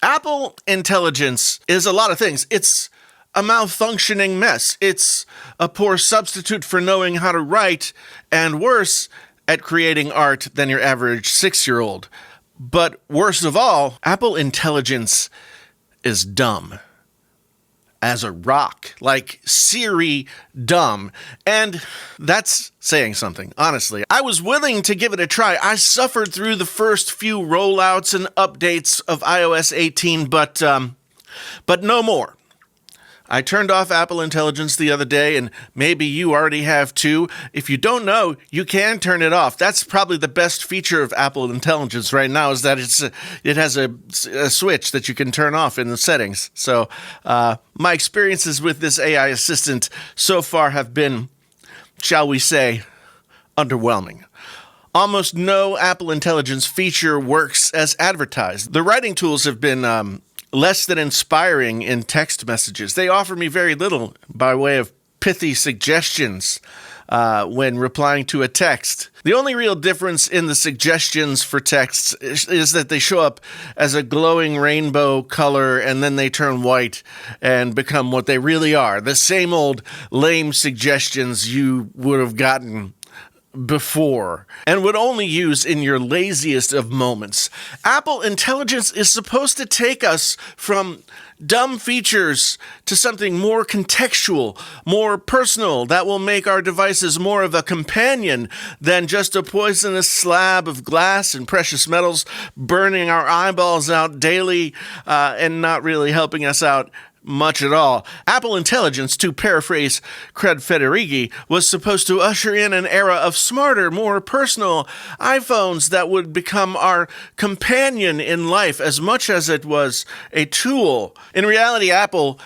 Apple Intelligence is a lot of things. It's a malfunctioning mess. It's a poor substitute for knowing how to write, and worse, at creating art than your average 6-year-old. But worst of all, Apple Intelligence is dumb. As a rock, like Siri dumb. And that's saying something, honestly. I was willing to give it a try. I suffered through the first few rollouts and updates of iOS 18, but no more. I turned off Apple Intelligence the other day, and maybe you already have too. If you don't know, you can turn it off. That's probably the best feature of Apple Intelligence right now, is that it has a switch that you can turn off in the settings. So my experiences with this AI assistant so far have been, shall we say, underwhelming. Almost no Apple Intelligence feature works as advertised. The writing tools have been less than inspiring in text messages. They offer me very little by way of pithy suggestions when replying to a text. The only real difference in the suggestions for texts is that they show up as a glowing rainbow color and then they turn white and become what they really are. The same old lame suggestions you would have gotten before and would only use in your laziest of moments. Apple Intelligence is supposed to take us from dumb features to something more contextual, more personal, that will make our devices more of a companion than just a poisonous slab of glass and precious metals burning our eyeballs out daily and not really helping us out much at all. Apple Intelligence, to paraphrase Craig Federighi, was supposed to usher in an era of smarter, more personal iPhones that would become our companion in life as much as it was a tool. In reality, Apple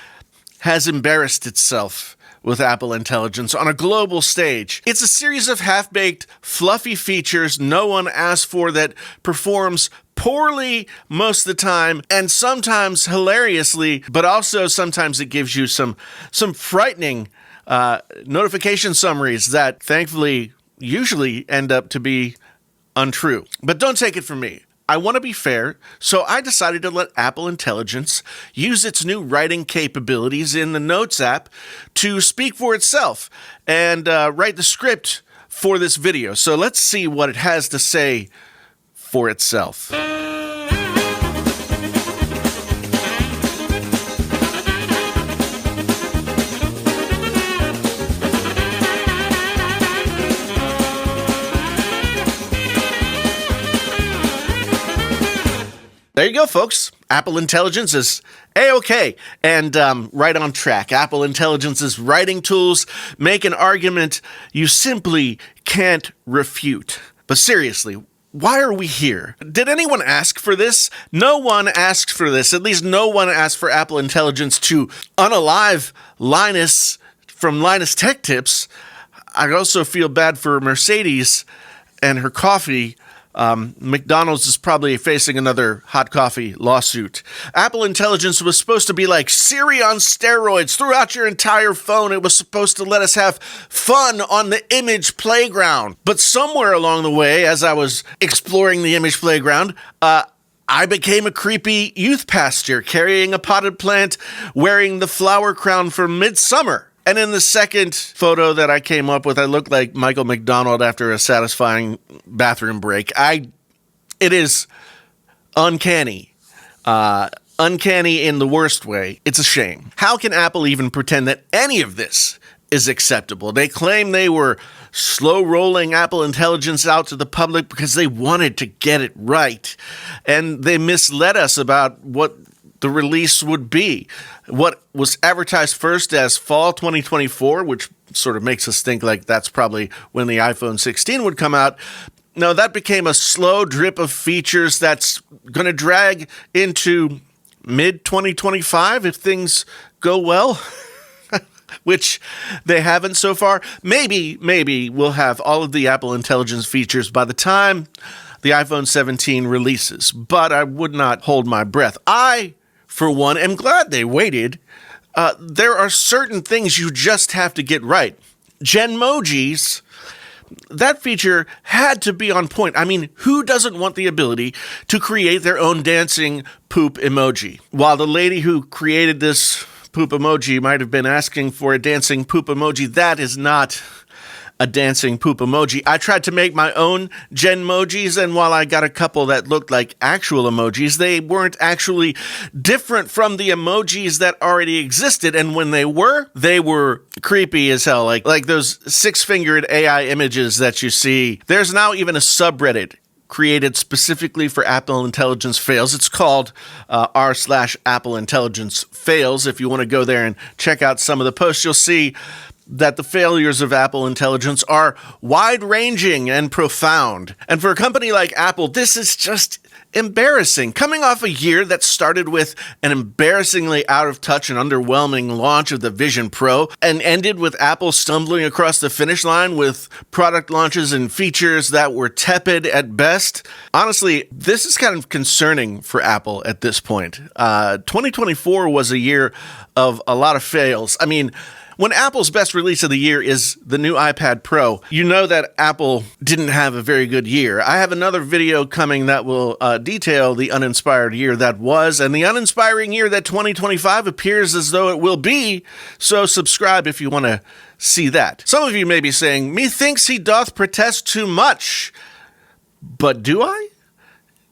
has embarrassed itself with Apple Intelligence on a global stage. It's a series of half-baked, fluffy features no one asked for that performs poorly most of the time, and sometimes hilariously, but also sometimes it gives you some frightening notification summaries that thankfully usually end up to be untrue. But don't take it from me. I want to be fair, so I decided to let Apple Intelligence use its new writing capabilities in the Notes app to speak for itself and write the script for this video. So let's see what it has to say for itself. There you go, folks. Apple Intelligence is A-OK and right on track. Apple Intelligence's writing tools make an argument you simply can't refute. But seriously, why are we here? Did anyone ask for this? No one asked for this. At least no one asked for Apple Intelligence to unalive Linus from Linus Tech Tips. I also feel bad for Mercedes and her coffee. McDonald's is probably facing another hot coffee lawsuit. Apple Intelligence was supposed to be like Siri on steroids throughout your entire phone. It was supposed to let us have fun on the image playground. But somewhere along the way, as I was exploring the image playground, I became a creepy youth pastor carrying a potted plant, wearing the flower crown for midsummer. And in the second photo that I came up with, I looked like Michael McDonald after a satisfying bathroom break. It is uncanny. Uncanny in the worst way. It's a shame. How can Apple even pretend that any of this is acceptable? They claim they were slow-rolling Apple Intelligence out to the public because they wanted to get it right. And they misled us about what the release would be. What was advertised first as fall 2024, which sort of makes us think like that's probably when the iPhone 16 would come out. No, that became a slow drip of features that's going to drag into mid-2025 if things go well, which they haven't so far. Maybe we'll have all of the Apple Intelligence features by the time the iPhone 17 releases, but I would not hold my breath. I, for one, am glad they waited. There are certain things you just have to get right. Genmojis, that feature had to be on point. I mean, who doesn't want the ability to create their own dancing poop emoji. While the lady who created this poop emoji might have been asking for a dancing poop emoji, that is not a dancing poop emoji. I tried to make my own Genmojis, and while I got a couple that looked like actual emojis, they weren't actually different from the emojis that already existed, and when they were creepy as hell, like those six-fingered AI images that you see. There's now even a subreddit created specifically for Apple Intelligence fails. It's called r/Apple Intelligence fails. If you want to go there and check out some of the posts, you'll see that the failures of Apple Intelligence are wide-ranging and profound. And for a company like Apple, this is just embarrassing. Coming off a year that started with an embarrassingly out-of-touch and underwhelming launch of the Vision Pro and ended with Apple stumbling across the finish line with product launches and features that were tepid at best. Honestly, this is kind of concerning for Apple at this point. 2024 was a year of a lot of fails. I mean, when Apple's best release of the year is the new iPad Pro, you know that Apple didn't have a very good year. I have another video coming that will detail the uninspired year that was and the uninspiring year that 2025 appears as though it will be. So subscribe if you want to see that. Some of you may be saying, "Methinks he doth protest too much." But do I?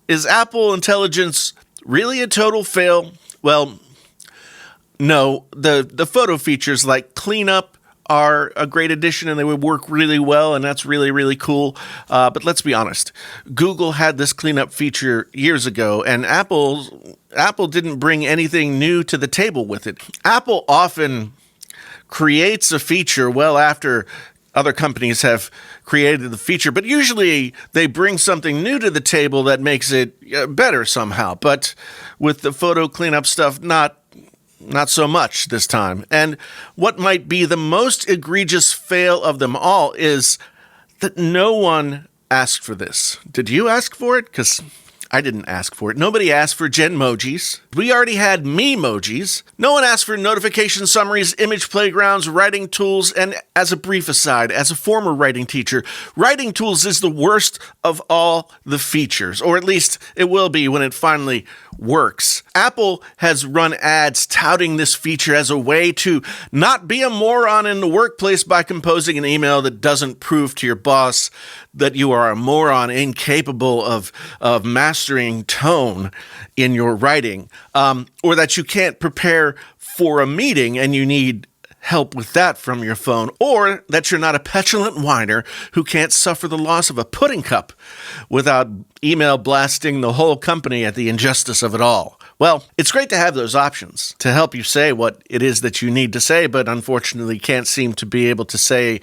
Is Apple Intelligence really a total fail? Well, no, the photo features like cleanup are a great addition and they would work really well, and that's really, really cool. But let's be honest. Google had this cleanup feature years ago, and Apple didn't bring anything new to the table with it. Apple often creates a feature well after other companies have created the feature, but usually they bring something new to the table that makes it better somehow. But with the photo cleanup stuff, not so much this time. And what might be the most egregious fail of them all is that no one asked for this. Did you ask for it? Because I didn't ask for it. Nobody asked for Genmojis. We already had Memojis. No one asked for notification summaries, image playgrounds, writing tools, and as a brief aside, as a former writing teacher, writing tools is the worst of all the features, or at least it will be when it finally works. Apple has run ads touting this feature as a way to not be a moron in the workplace by composing an email that doesn't prove to your boss that you are a moron incapable of mastering tone in your writing, or that you can't prepare for a meeting and you need help with that from your phone, or that you're not a petulant whiner who can't suffer the loss of a pudding cup without email blasting the whole company at the injustice of it all. Well, it's great to have those options to help you say what it is that you need to say, but unfortunately can't seem to be able to say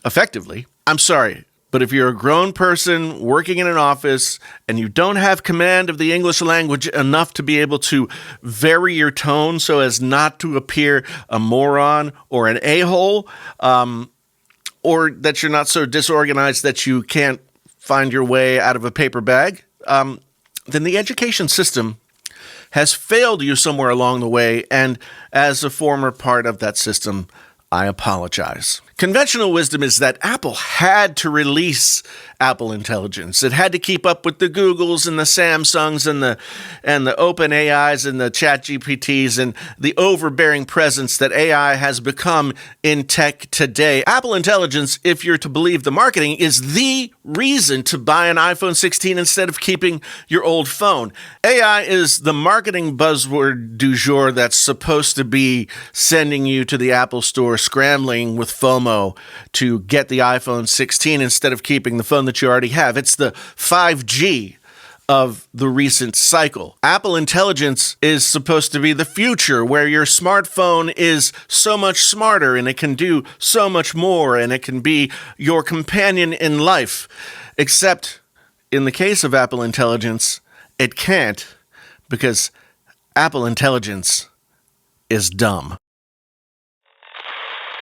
effectively. I'm sorry, but if you're a grown person working in an office and you don't have command of the English language enough to be able to vary your tone so as not to appear a moron or an a-hole, or that you're not so disorganized that you can't find your way out of a paper bag, then the education system has failed you somewhere along the way, and as a former part of that system, I apologize. Conventional wisdom is that Apple had to release Apple Intelligence. It had to keep up with the Googles and the Samsungs and the OpenAIs and the ChatGPTs and the overbearing presence that AI has become in tech today. Apple Intelligence, if you're to believe the marketing, is the reason to buy an iPhone 16 instead of keeping your old phone. AI is the marketing buzzword du jour that's supposed to be sending you to the Apple Store scrambling with FOMO to get the iPhone 16 instead of keeping the phone that you already have. It's the 5G of the recent cycle. Apple Intelligence is supposed to be the future, where your smartphone is so much smarter and it can do so much more and it can be your companion in life. Except in the case of Apple Intelligence, it can't, because Apple Intelligence is dumb.